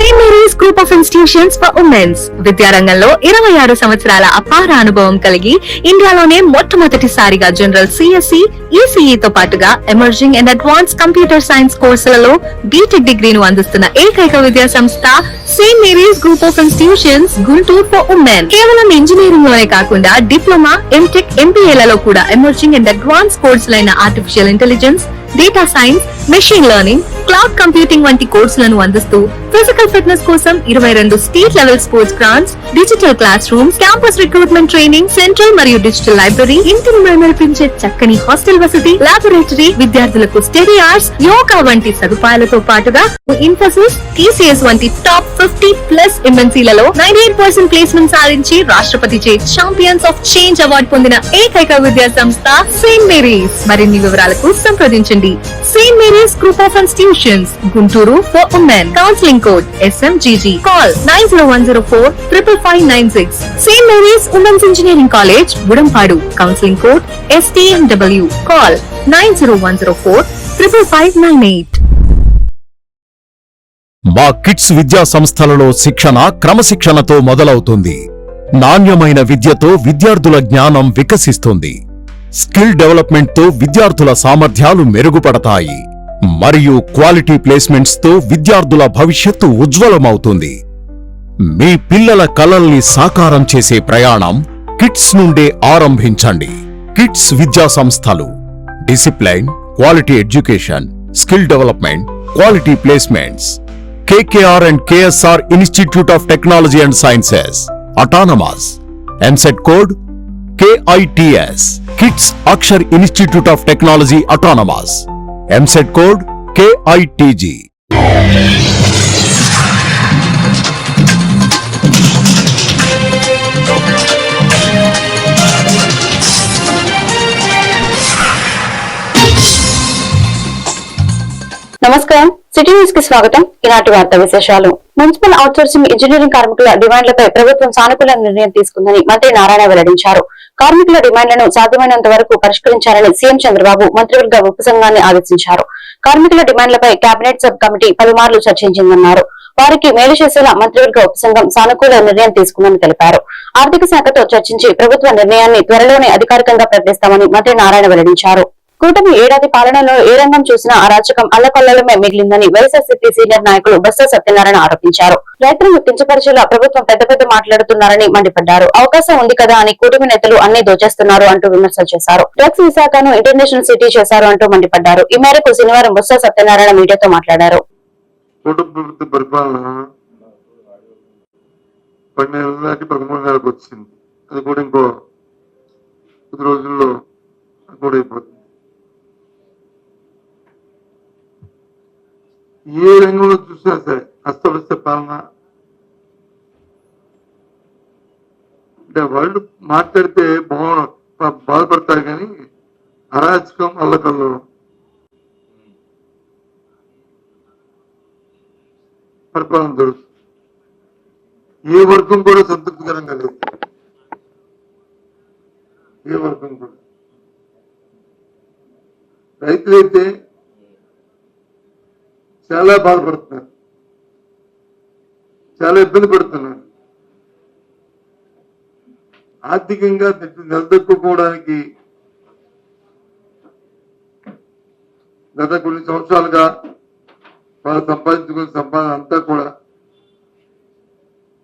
Saint Mary's group of institutions for women's విద్యారంగంలో 26 సంవత్సరాల అపార అనుభవం కలిగి ఇండియాలోనే మొట్టమొదటిసారిగా జనరల్ సిఎస్సి, ఈసీఈ తో పాటుగా emerging and advance computer science కోర్సులలో బీటెక్ డిగ్రీను అందిస్తున్న ఏకైక విద్యా సంస్థ saint Mary's group of institutions Guntur for women. కేవలం ఇంజనీరింగ్ లోనే కాకుండా డిప్లొమా, ఎంటెక్, ఎంబీఏలలో కూడా ఎమర్జింగ్ అండ్ అడ్వాన్స్ కోర్సులైన artificial intelligence, data science, machine learning, cloud computing వంటి కోర్సులను అందిస్తూ ఫిజికల్ ఫిట్నెస్ కోసం 22 state level sports grounds, digital classrooms, campus recruitment training, central మరియు డిజిటల్ లైబ్రరీ, ఇంటిని మైమరిపించే చక్కని హాస్టల్ వసతి, లాబొరేటరీ, విద్యార్థులకు స్టడీ అవర్స్, యోగా వంటి సదుపాయాలతో పాటుగా ఇన్ఫోసిస్, టీసీఎస్ వంటి టాప్ 50+ ఎంఎన్సీలలో 98% ప్లేస్మెంట్ సాధించి రాష్ట్రపతిచే ఛాంపియన్స్ ఆఫ్ చేంజ్ అవార్డు పొందిన ఏకైక విద్యా సంస్థ సెయింట్ మేరీస్. మరిన్ని వివరాలకు సంప్రదించండి. Saint Mary's group of institutions Guntur for women. Counselling code SMGG. Call 9010455596. St. Mary's Women's Engineering College, Budambadu. Counseling code STMW. Call 9010455598. మా కిడ్స్ విద్యా సంస్థలలో శిక్షణ క్రమశిక్షణతో మొదలవుతుంది. నాణ్యమైన విద్యతో విద్యార్థుల జ్ఞానం వికసిస్తుంది. స్కిల్ డెవలప్మెంట్తో విద్యార్థుల సామర్థ్యాలు మెరుగుపడతాయి మరియు క్వాలిటీ ప్లేస్మెంట్స్ తో విద్యార్థుల భవిష్యత్తు ఉజ్వలమవుతుంది. మీ పిల్లల కలల్ని సాకారం చేసే ప్రయాణం కిడ్స్ నుండే ఆరంభించండి. కిడ్స్ విద్యా సంస్థలు discipline, quality education, skill development, quality placements. KKR and KSR Institute of Technology and Sciences, Autonomous. MSET code KITS. Kids Akshar Institute of Technology, Autonomous. MSET code KITG. నమస్కారం, సిటీ న్యూస్ కి స్వాగతం. ఈనాటి వార్తా విశేషాలు. Municipal outsourcing engineering కార్మికుల డిమాండ్లపై ప్రభుత్వం సానుకూల నిర్ణయం తీసుకుందని మంత్రి నారాయణ వెల్లడించారు. కార్మికుల డిమాండ్లను సాధ్యమైనంత వరకు పరిష్కరించాలని సీఎం చంద్రబాబు మంత్రివర్గ ఉపసంఘాన్ని ఆదేశించారు. కార్మికుల డిమాండ్లపై కేబినెట్ సబ్ కమిటీ పలుమార్లు చర్చించిందన్నారు. వారికి మేలు చేసేలా మంత్రివర్గ ఉపసంఘం సానుకూల నిర్ణయం తీసుకుందని తెలిపారు. ఆర్థిక శాఖతో చర్చించి ప్రభుత్వ నిర్ణయాన్ని త్వరలోనే అధికారికంగా ప్రకటిస్తామని మంత్రి నారాయణ వెల్లడించారు. కూటమి ఏడాది పాలనలో ఏ రంగం చూసినా అరాచకం, అల్లకల్లలమే మిగిలిందని వైఎస్ఆర్సీపీ సీనియర్ నాయకులు బొత్స సత్యనారాయణ ఆరోపించారు. రైతులను కించపరిచేలా ప్రభుత్వం పెద్ద మాట్లాడుతున్నారని మండిపడ్డారు. అవకాశం ఉంది కదా అని కూటమి నేతలు అన్ని దోచేస్తున్నారు అంటూ విమర్శలు చేశారు. డ్రగ్స్ విశాఖను ఇంటర్నేషనల్ సిటీ చేశారు అంటూ మండిపడ్డారు. ఈ మేరకు శనివారం బొత్స సత్యనారాయణ మీడియాతో మాట్లాడారు. ఏ రంగంలో చూసినా సరే అస్తవ్యస్త పాలన. అంటే వాళ్ళు మాట్లాడితే బాధపడతారు కానీ అరాచకం, అల్లకల్లో పరిపాలన జరుగుతుంది. ఏ వర్గం కూడా సంతృప్తికరంగా లేదు. ఏ వర్గం కూడా. రైతులైతే చాలా బాధపడుతున్నారు, చాలా ఇబ్బంది పడుతున్నారు. ఆర్థికంగా నిలదొక్కుకోవడానికి గత కొన్ని సంవత్సరాలుగా వాళ్ళు సంపాదించుకున్న సంపాదన అంతా కూడా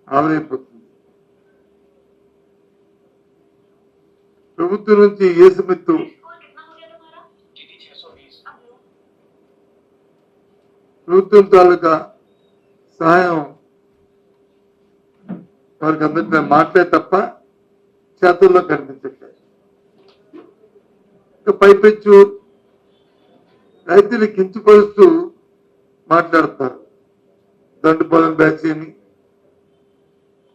ఆవిరైపోతుంది. ప్రభుత్వం నుంచి ఏ సమిత్తు ప్రభుత్వం తాలూకా సహాయం వారికి అందరికీ మాటలే తప్ప చేతుల్లో కనిపించట్లేదు. ఇంకా పైపెచ్చు రైతులు కించపరుస్తూ మాట్లాడతారు. దండుపాలెం బ్యాచ్ అని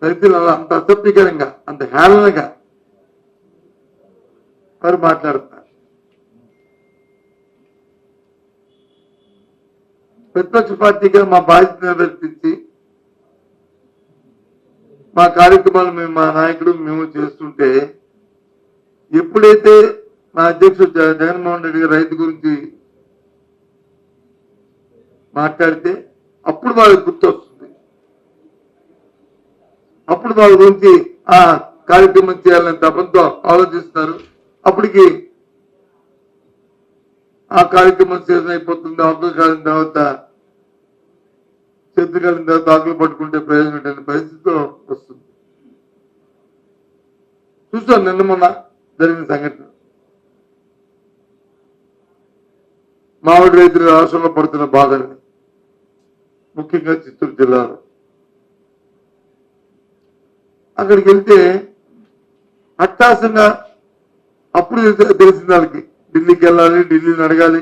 రైతులు అలా అంత అసభ్యకరంగా, అంత హేళనగా వారు మాట్లాడతారు. ప్రతిపక్ష పార్టీగా మా బాధ్యత నిర్వర్తించి మా కార్యక్రమాలు మా నాయకుడు మేము చేస్తుంటే, ఎప్పుడైతే మా అధ్యక్షుడు జగన్మోహన్ రెడ్డి గారు రైతు గురించి మాట్లాడితే అప్పుడు వాళ్ళకి గుర్తొస్తుంది అప్పుడు వాళ్ళ గురించి ఆ కార్యక్రమం చేయాలని తపంతో ఆలోచిస్తున్నారు. అప్పటికి ఆ కార్యక్రమం సీజన్ అయిపోతుంది. ఆకులు కాలిన తర్వాత చేతులు కాలిన తర్వాత ఆకులు పట్టుకుంటే ప్రయోజనం అనే పరిస్థితితో వస్తుంది. చూస్తాను నిన్న మొన్న జరిగిన సంఘటన. మామిడి రైతులు రాష్ట్రంలో పడుతున్న బాధని, ముఖ్యంగా చిత్తూరు జిల్లాలో. అక్కడికి వెళ్తే అట్టాసంగా అప్పుడు తెలిసిన వాళ్ళకి ఢిల్లీకి వెళ్ళాలి, ఢిల్లీని అడగాలి.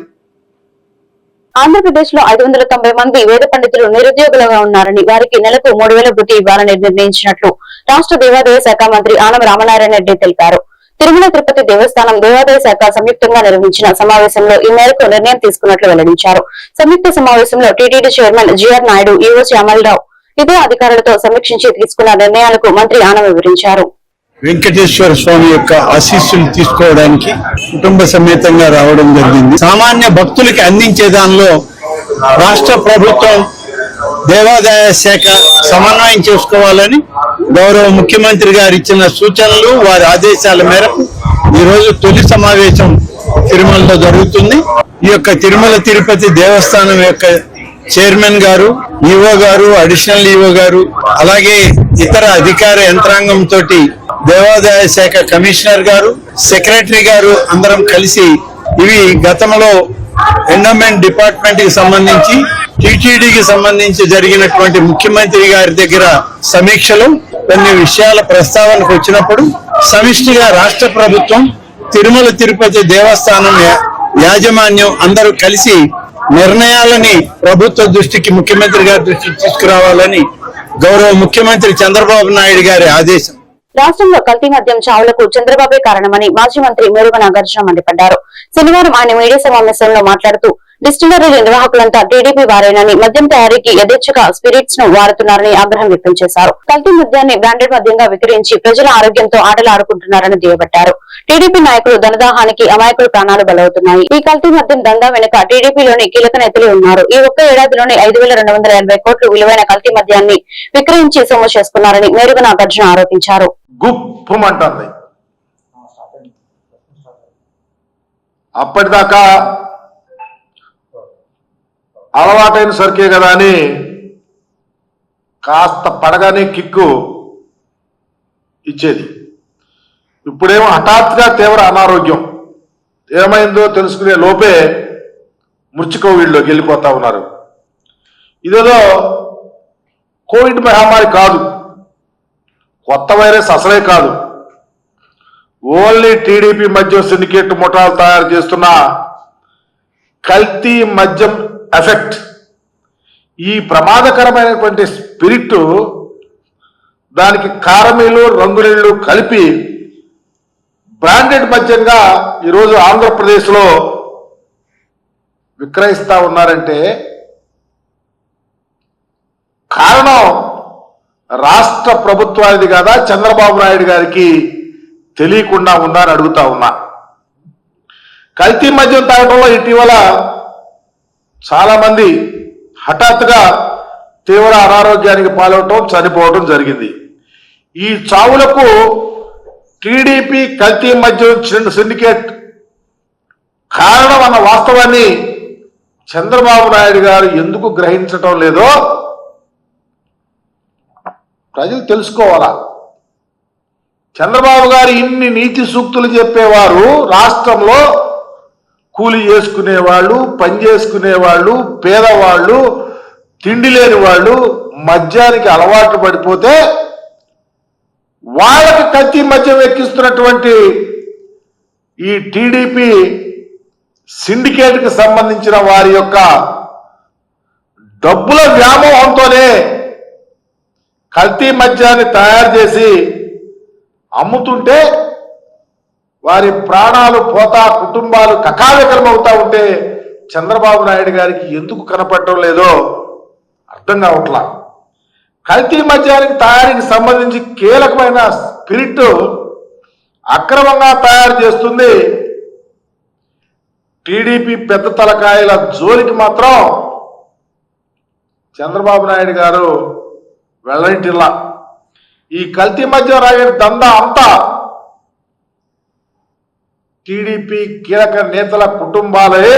ఆంధ్రప్రదేశ్ లో 590 మంది వేద పండితులు నిరుద్యోగులుగా ఉన్నారని, వారికి నెలకు 3000 వృత్తి ఇవ్వాలని నిర్ణయించినట్లు రాష్ట్ర దేవాదాయ శాఖ మంత్రి ఆనం రామనారాయణ రెడ్డి తెలిపారు. తిరుమల తిరుపతి దేవస్థానం దేవాదాయ శాఖ సంయుక్తంగా నిర్వహించిన సమావేశంలో ఈ మేరకు నిర్ణయం తీసుకున్నట్లు వెల్లడించారు. సంయుక్త సమావేశంలో TTD chairman GR Naidu, EO Shyamala Rao ఇతర అధికారులతో సమీక్షించి తీసుకున్న నిర్ణయాలకు మంత్రి ఆనం వివరించారు. వెంకటేశ్వర స్వామి యొక్క ఆశీస్సులు తీసుకోవడానికి కుటుంబ సమేతంగా రావడం జరిగింది. సామాన్య భక్తులకి అందించే దానిలో రాష్ట్ర ప్రభుత్వం దేవాదాయ శాఖ సమన్వయం చేసుకోవాలని గౌరవ ముఖ్యమంత్రి గారు ఇచ్చిన సూచనలు, వారి ఆదేశాల మేరకు ఈ రోజు తొలి సమావేశం తిరుమలలో జరుగుతుంది. ఈ యొక్క తిరుమల తిరుపతి దేవస్థానం యొక్క చైర్మన్ గారు, ఈవో గారు, అడిషనల్ ఈవో గారు, అలాగే ఇతర అధికార యంత్రాంగం తోటి దేవాదాయ శాఖ కమిషనర్ గారు, సెక్రటరీ గారు అందరం కలిసి ఇవి గతంలో ఎండోమెంట్ డిపార్ట్మెంట్ కి సంబంధించి, టీటీడీకి సంబంధించి జరిగినటువంటి ముఖ్యమంత్రి గారి దగ్గర సమీక్షలు కొన్ని విషయాల ప్రస్తావనకు వచ్చినప్పుడు సమిష్టిగా రాష్ట్ర ప్రభుత్వం, తిరుమల తిరుపతి దేవస్థానం యాజమాన్యం అందరూ కలిసి నిర్ణయాలని ప్రభుత్వ దృష్టికి, ముఖ్యమంత్రి గారి దృష్టికి తీసుకురావాలని గౌరవ ముఖ్యమంత్రి చంద్రబాబు నాయుడు గారి ఆదేశం. రాష్ట్రంలో కల్తీ మద్యం చావులకు చంద్రబాబే కారణమని మాజీ మంత్రి మేరుగ నాగార్జున మండిపడ్డారు. శనివారం ఆయన మీడియా సమావేశంలో మాట్లాడుతూ డిస్టిలరీల నిర్వాహకులంతా టీడీపీ వారేనని, మద్యం తయారీకి యథేచ్ఛగా స్పిరిట్స్ ను వాడుతున్నారని ఆగ్రహం వ్యక్తం చేశారు. కల్తీ మద్యాన్ని బ్రాండెడ్ మద్యంగా విక్రయించి ప్రజల ఆరోగ్యంతో ఆటలు ఆడుకుంటున్నారని దుయ్యబట్టారు. టీడీపీ నాయకులు ధనదాహానికి అమాయకులు ప్రాణాలు బలవుతున్నాయి. ఈ కల్తీ మద్యం దందా వెనుక టీడీపీలోని కీలక నేతలు ఉన్నారు. ఈ ఒక్క ఏడాదిలోనే 5280 కోట్లు విలువైన కల్తీ మద్యాన్ని విక్రయించి సొమ్ము చేసుకున్నారని మేరుగ నాగార్జున ఆరోపించారు. గుప్పమంటుంది. అప్పటిదాకా అలవాటైన సరికే కదా అని కాస్త పడగానే కిక్కు ఇచ్చేది. ఇప్పుడేమో హఠాత్తుగా తీవ్ర అనారోగ్యం, ఏమైందో తెలుసుకునే లోపే మృత్యుకోవిడ్లోకి వెళ్ళిపోతా ఉన్నారు. ఇదేదో కోవిడ్ మహమ్మారి కాదు, కొత్త వైరస్ అసలే కాదు. ఓన్లీ టీడీపీ మద్యం సిండికేట్ ముఠాలు తయారు చేస్తున్న కల్తీ మద్యం ఎఫెక్ట్. ఈ ప్రమాదకరమైనటువంటి స్పిరిట్, దానికి కారమీలు, రంగునీళ్లు కలిపి బ్రాండెడ్ మద్యంగా ఈరోజు ఆంధ్రప్రదేశ్లో విక్రయిస్తా ఉన్నారంటే కారణం రాష్ట్ర ప్రభుత్వానికి కదా, చంద్రబాబు నాయుడు గారికి తెలియకుండా ఉందా అని అడుగుతా ఉన్నా. కల్తీ మద్యం తాగడంలో ఇటీవల చాలా మంది హఠాత్తుగా తీవ్ర అనారోగ్యానికి పాలవటం, చనిపోవడం జరిగింది. ఈ చావులకు టీడీపీ కల్తీ మద్యం సిండికేట్ కారణం అన్న వాస్తవాన్ని చంద్రబాబు నాయుడు గారు ఎందుకు గ్రహించటం లేదో ప్రజలు తెలుసుకోవాలా. చంద్రబాబు గారు ఇన్ని నీతి సూక్తులు చెప్పేవారు రాష్ట్రంలో కూలి చేసుకునేవాళ్ళు, పని చేసుకునేవాళ్ళు, పేదవాళ్ళు, తిండి లేని వాళ్ళు మద్యానికి అలవాటు పడిపోతే వాళ్ళకి కత్తి మద్యం ఎక్కిస్తున్నటువంటి ఈ టీడీపీ సిండికేట్కి సంబంధించిన వారి యొక్క డబ్బుల వ్యామోహంతోనే కల్తీ మద్యాన్ని తయారు చేసి అమ్ముతుంటే వారి ప్రాణాలు పోతా, కుటుంబాలు కకావికలమవుతా ఉంటే చంద్రబాబు నాయుడు గారికి ఎందుకు కనపడటం లేదో అర్థం కావట్లా. కల్తీ మద్యానికి తయారీకి సంబంధించి కీలకమైన స్పిరిట్ అక్రమంగా తయారు చేస్తుంది టీడీపీ పెద్ద తలకాయల జోలికి మాత్రం చంద్రబాబు నాయుడు గారు వెళ్ళనిటిల్లా. ఈ కల్తీ మద్యం రాగే దందా అంతా టీడీపీ కీలక నేతల కుటుంబాలే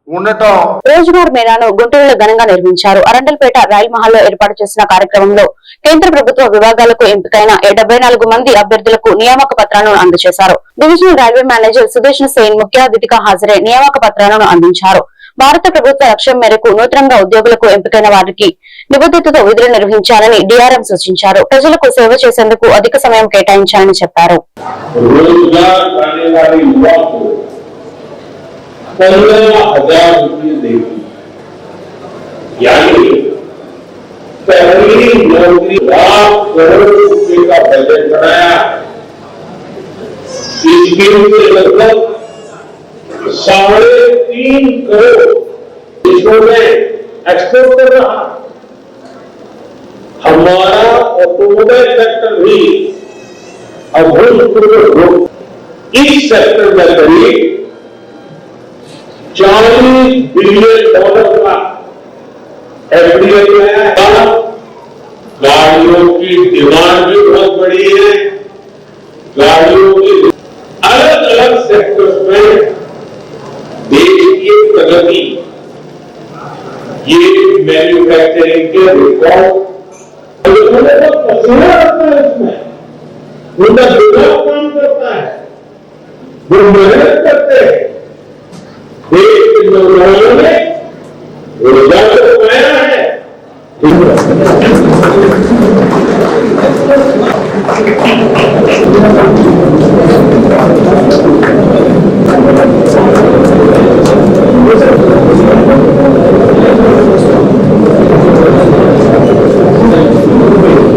ఉండటం. రోజ్గార్ మేళాను గుంటూరులో ఘనంగా నిర్వహించారు. అరండల్పేట రైల్ మహల్లో ఏర్పాటు చేసిన కార్యక్రమంలో కేంద్ర ప్రభుత్వ విభాగాలకు ఎంపికైన 74 మంది అభ్యర్థులకు నియామక పత్రాలను అందజేశారు. Divisional railway manager Sudesh Sen ముఖ్య అతిథిగా హాజరై నియామక పత్రాలను అందించారు. భారత ప్రభుత్వ లక్ష్యం మేరకు నూతనంగా ఉద్యోగులకు ఎంపికైన వారికి నిబద్ధతతో విధులు నిర్వహించాలని డిఆర్ఎం సూచించారు. ప్రజలకు సేవ చేసేందుకు అధిక సమయం కేటాయించాలని చెప్పారు. 15,000 रुपये देगी, यानी पहली नौकरी लाख करोड़ रुपए का बजट बनाया। इस स्कीम से लगभग 3.5 करोड़ देशों में एक्सपोर्ट कर रहा। हमारा ऑटोमोबाइल सेक्टर भी अभूतपूर्व इस सेक्टर में करीब $40 बिलियन का एफडीआई है। गाड़ियों की डिमांड भी बहुत बड़ी है। गाड़ियों की अलग अलग सेक्टर्स में देश की प्रगति, ये मैन्युफैक्चरिंग के रिकॉर्ड पसीना आता है, इसमें उनका दिमाग काम करता है, वो मेहनत करते हैं। देश के नौजवानों ने रोजगार बनाया है।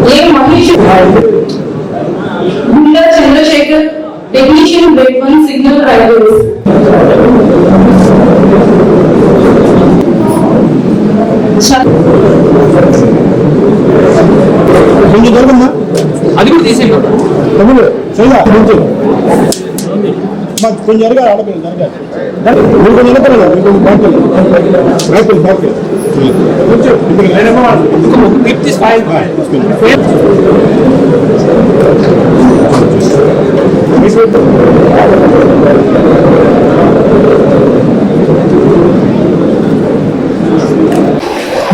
ये महेश गुंडा Chandrashekhar, technician grade 1 signal Riders. అది కూడా తీసేయండి కొంచెం జరగాలి ఆడపిల్ల జరగాలి మీరు కొంచెం వెనకాల మీకు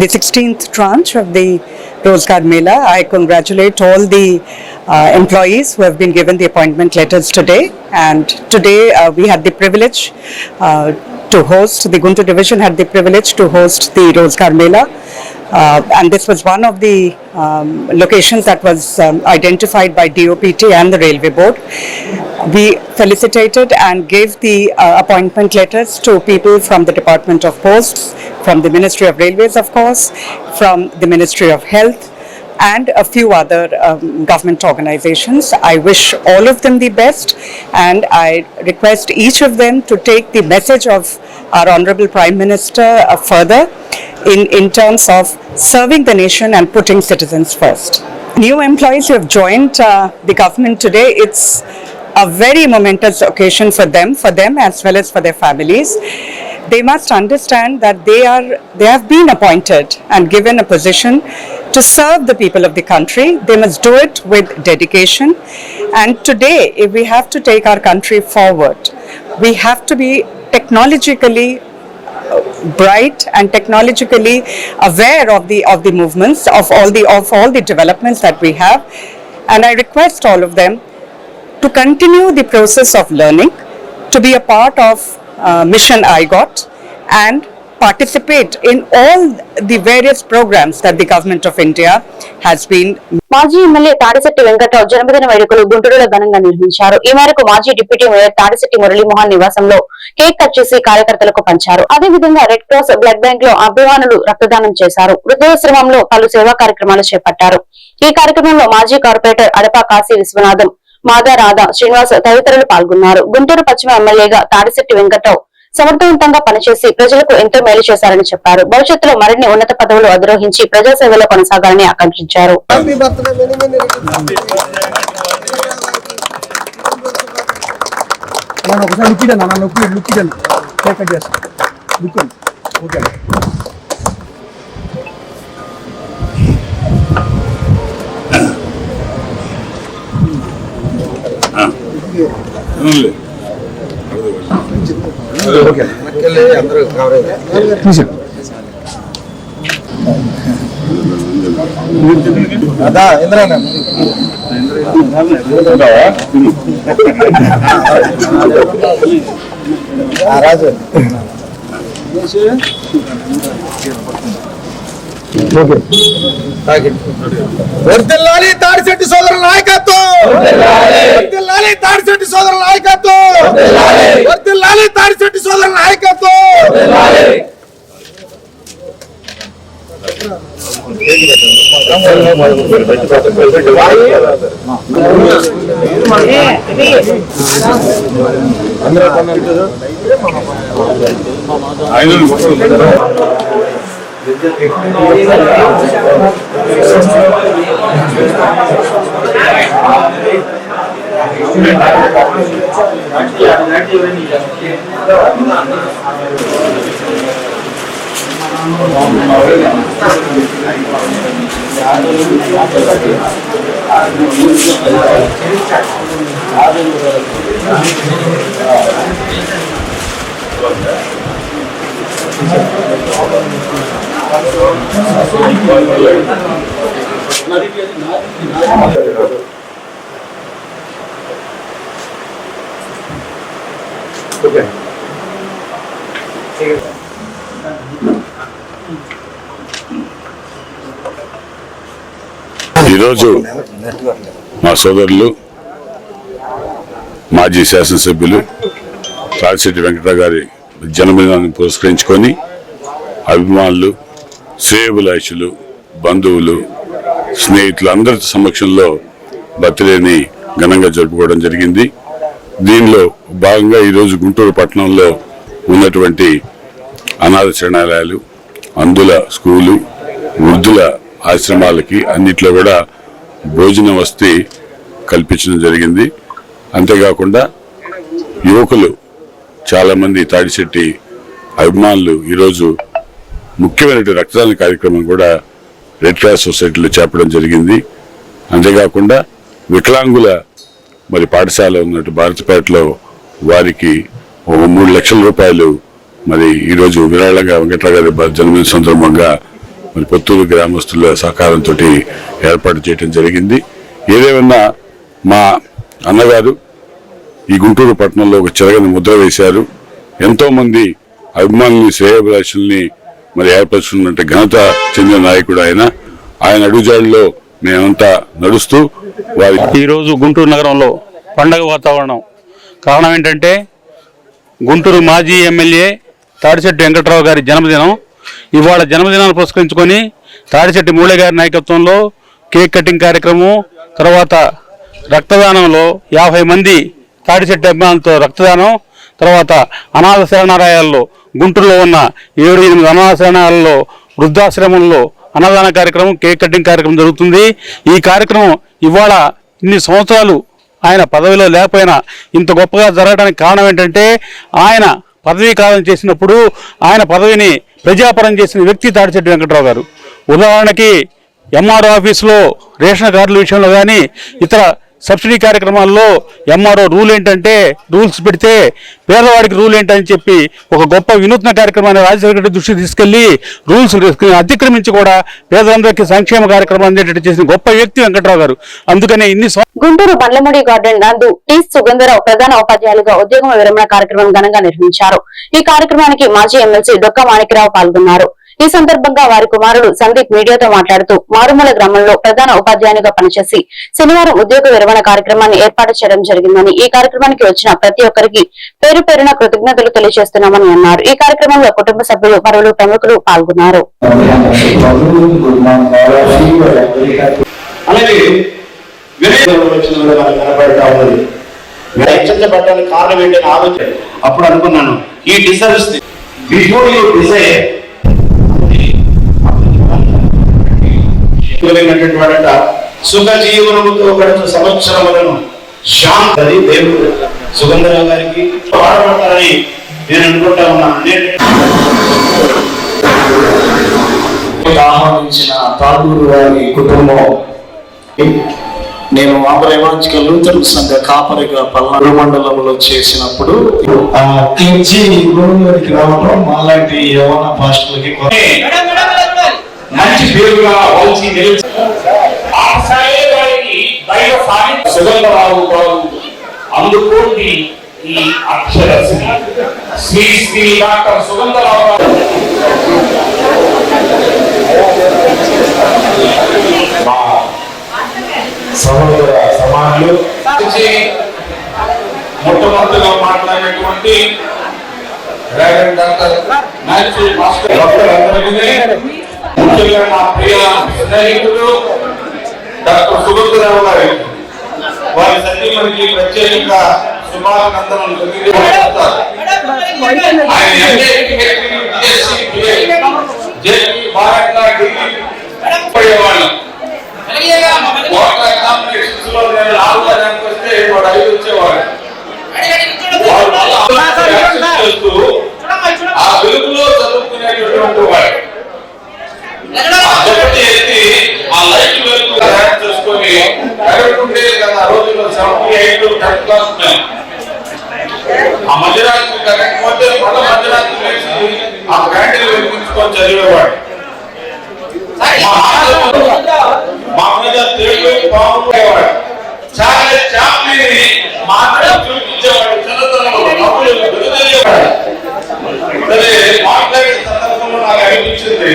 the 16th tranche of the Rozgar Mela. I congratulate all the employees who have been given the appointment letters today. And today we had the privilege to host, the Guntur division had the privilege to host the Rozgar Mela. And this was one of the locations that was identified by DOPT and the Railway Board. We felicitated and gave the appointment letters to people from the Department of Posts, from the Ministry of Railways, of course, from the Ministry of Health, and a few other government organizations. I wish all of them the best, and I request each of them to take the message of our Honorable Prime Minister further in terms of serving the nation and putting citizens first. New employees who have joined the government today, it's a very momentous occasion for them as well as for their families. They must understand that they have been appointed and given a position to serve the people of the country. They must do it with dedication. And today, if we have to take our country forward, we have to be technologically bright and technologically aware of the movements of all the developments that we have. And I request all of them to continue the process of learning, to be a part of Mission IGOT, and participate in all the various programs that the Government of India has been. మాజీ MLA Tadisetti Venkatrao జన్మదిన వేడుకలు గుంటూరులో ఘనంగా నిర్వహించారు. ఈ మేరకు మాజీ deputy mayor Tadisetti Muralimohan నివాసంలో కేక్ కట్ చేసి కార్యకర్తలకు పంచారు. అదేవిధంగా రెడ్ క్రాస్ బ్లడ్ బ్యాంక్ లో అభిమానులు రక్తదానం చేశారు. వృద్ధాశ్రమంలో పలు సేవా కార్యక్రమాలు చేపట్టారు. ఈ కార్యక్రమంలో మాజీ కార్పొరేటర్ అడపా కాశీ విశ్వనాథం, మాదా రాధా, శ్రీనివాస్ తదితరులు పాల్గొన్నారు. గుంటూరు పశ్చిమ ఎమ్మెల్యేగా తాడిశెట్టి వెంకట్రావు సమర్థవంతంగా పనిచేసి ప్రజలకు ఎంతో మేలు చేశారని చెప్పారు. భవిష్యత్తులో మరిన్ని ఉన్నత పదవులు అధిరోహించి ప్రజాసేవలో కొనసాగాలని ఆకాంక్షించారు. రాజు వర్ధిల్లాలి తాడిశెట్టి సోదరుల నాయకత్వం, వర్ధిల్లాలి తాడిశెట్టి సోదరుల నాయకత్వం, వర్ధిల్లాలి తాడిశెట్టి సోదరుల నాయకత్వం. ఈరోజు మా సోదరులు మాజీ శాసనసభ్యులు తాడిశెట్టి వెంకటరావు గారి జన్మదినాన్ని పురస్కరించుకొని అభిమానులు, శ్రేయోభిలాషులు, బంధువులు, స్నేహితులు అందరి సమక్షంలో బర్త్డేని ఘనంగా జరుపుకోవడం జరిగింది. దీనిలో భాగంగా ఈరోజు గుంటూరు పట్టణంలో ఉన్నటువంటి అనాథ శరణాలయాలు, అందుల స్కూలు, వృద్ధుల ఆశ్రమాలకి అన్నిట్లో కూడా భోజన వసతి కల్పించడం జరిగింది. అంతేకాకుండా యువకులు చాలామంది తాడిశెట్టి అభిమానులు ఈరోజు ముఖ్యమైన రక్తదాన కార్యక్రమం కూడా రెడ్ క్రాస్ సొసైటీలో చేపడం జరిగింది. అంతేకాకుండా వికలాంగుల పాఠశాల ఉన్నట్టు భారతపేటలో వారికి 3 లక్షల రూపాయలు ఈరోజు విరాళంగా వెంకటరావు గారి జన్మదిన సందర్భంగా పొత్తూరు గ్రామస్తుల సహకారంతో ఏర్పాటు చేయడం జరిగింది. ఏదేమన్నా మా అన్నగారు ఈ గుంటూరు పట్టణంలో ఒక చెరగని ముద్ర వేశారు. ఎంతో మంది అభిమానుల్ని, శ్రేయోభిలాషుల్ని ఏర్పరుచుకున్నట్టు ఘనత చెందిన నాయకుడు ఆయన అడుగుజాడల్లో మేమంతా నడుస్తూ ఈరోజు గుంటూరు నగరంలో పండగ వాతావరణం. కారణం ఏంటంటే గుంటూరు మాజీ ఎమ్మెల్యే తాడిశెట్టి వెంకటరావు గారి జన్మదినం. ఇవాళ జన్మదినాన్ని పురస్కరించుకొని తాడిశెట్టి మూలే గారి నాయకత్వంలో కేక్ కటింగ్ కార్యక్రమం, తర్వాత రక్తదానంలో 50 మంది తాడిశెట్టి అభిమానులతో రక్తదానం, తర్వాత అనాథ శరణాలయాల్లో గుంటూరులో ఉన్న 7-8 అనాథ శరణాలయాల్లో వృద్ధాశ్రమంలో అన్నదాన కార్యక్రమం, కేక్ కటింగ్ కార్యక్రమం జరుగుతుంది. ఈ కార్యక్రమం ఇవాళ ఇన్ని సంవత్సరాలు ఆయన పదవిలో లేకపోయినా ఇంత గొప్పగా జరగడానికి కారణం ఏంటంటే ఆయన పదవీ కాలం చేసినప్పుడు ఆయన పదవిని ప్రజాపరం చేసిన వ్యక్తి తాడిశెట్టి వెంకటరావు గారు. ఉదాహరణకి ఎంఆర్ఓ ఆఫీసులో రేషన్ కార్డుల విషయంలో కానీ ఇతర సబ్సిడీ కార్యక్రమాల్లో ఎంఆర్ఓ రూల్స్ పెడితే పేదవాడికి రూల్ ఏంటని చెప్పి ఒక గొప్ప వినూత్న కార్యక్రమాన్ని రాజశేఖర రెడ్డి దృష్టికి తీసుకెళ్లి రూల్స్ అతిక్రమించి కూడా పేదలందరికీ సంక్షేమ కార్యక్రమం అందేటట్టు చేసిన గొప్ప వ్యక్తి వెంకటరావు గారు. అందుకనే గుంటూరు బండ్లమూడి గార్డెన్ నందు టి సుగంధరావు ప్రధాన ఉపాధ్యాయులుగా ఉద్యోగం విరమణ కార్యక్రమం ఘనంగా నిర్వహించారు. ఈ కార్యక్రమానికి మాజీ ఎమ్మెల్సీ డొక్క మాణిక్యరావు పాల్గొన్నారు. ఈ సందర్భంగా వారి కుమారుడు సందీప్ మీడియాతో మాట్లాడుతూ మారుమూల గ్రామంలో ప్రధాన ఉపాధ్యాయునిగా పనిచేసి శనివారం ఉద్యోగ విరమణ కార్యక్రమాన్ని ఏర్పాటు చేయడం జరిగిందని, ఈ కార్యక్రమానికి వచ్చిన ప్రతి ఒక్కరికి పేరు పేరున కృతజ్ఞతలు తెలియజేస్తున్నామని అన్నారు. ఈ కార్యక్రమంలో కుటుంబ సభ్యులు, పలువురు ప్రముఖులు పాల్గొన్నారు. అప్పుడు అనుకున్నాను ఈ డిజర్వ్స్ బిఫోర్ యూ డిజైర్ సుఖ జీవనముతో గడుచు సంవత్సరములను శాంతి దేవుడు సుగంధరావు గారికి వాడబడతారని నేను అనుకుంటా ఉన్నాను. ఆహ్వానించిన తాడూరు వారి కుటుంబం నేను ఆంధ్ర ఎవాంజలికల్ లూథరన్ సంఘ కాపరిగా పల్నాడు మండలంలో చేసినప్పుడు క్లించి గురువుగారికి రావడం మాలాంటి యవన పాస్టర్లకి మంచి పేరుగా వచ్చి సుగంధరావు గారు అందుకోండి ఈ అక్షరశ్రీ శ్రీ శ్రీ డాక్టర్ సుగంధరావు గారు సహోదర సమానులు మొట్టమొదటిగా మాట్లాడినటువంటి డాక్టర్ ముఖ్యంగా నా ప్రియ స్నేహితుడు డాక్టర్ సుగంధరావు గారి వారి సన్నిధికి ప్రత్యేకంగా శుభాకాంక్షలు తెలియజేస్తారు. ఆ వెలుగులో చదువుకునేటటువంటి వాడు ఆ లైట్ వెలుగు తయారు చేసుకొని ఉండే కదా రోజుల్లో 78 10th క్లాస్ ఆ మధ్యరాత్రి కరెక్ట్ పోతే మళ్ళీ మధ్యరాత్రి లేచి ఆ క్యాంటీన్ వెలిగించుకొని చదివేవాడు. మా మీద తెలుగు బాగుండేవాడు. చాలా చాప్లీని మాత్రం చూపించేవాడు. చిన్నతనంలో నవ్వులు వెలుదలేవాడు. సరే మాట్లాడే సందర్భంలో నాకు అనిపించింది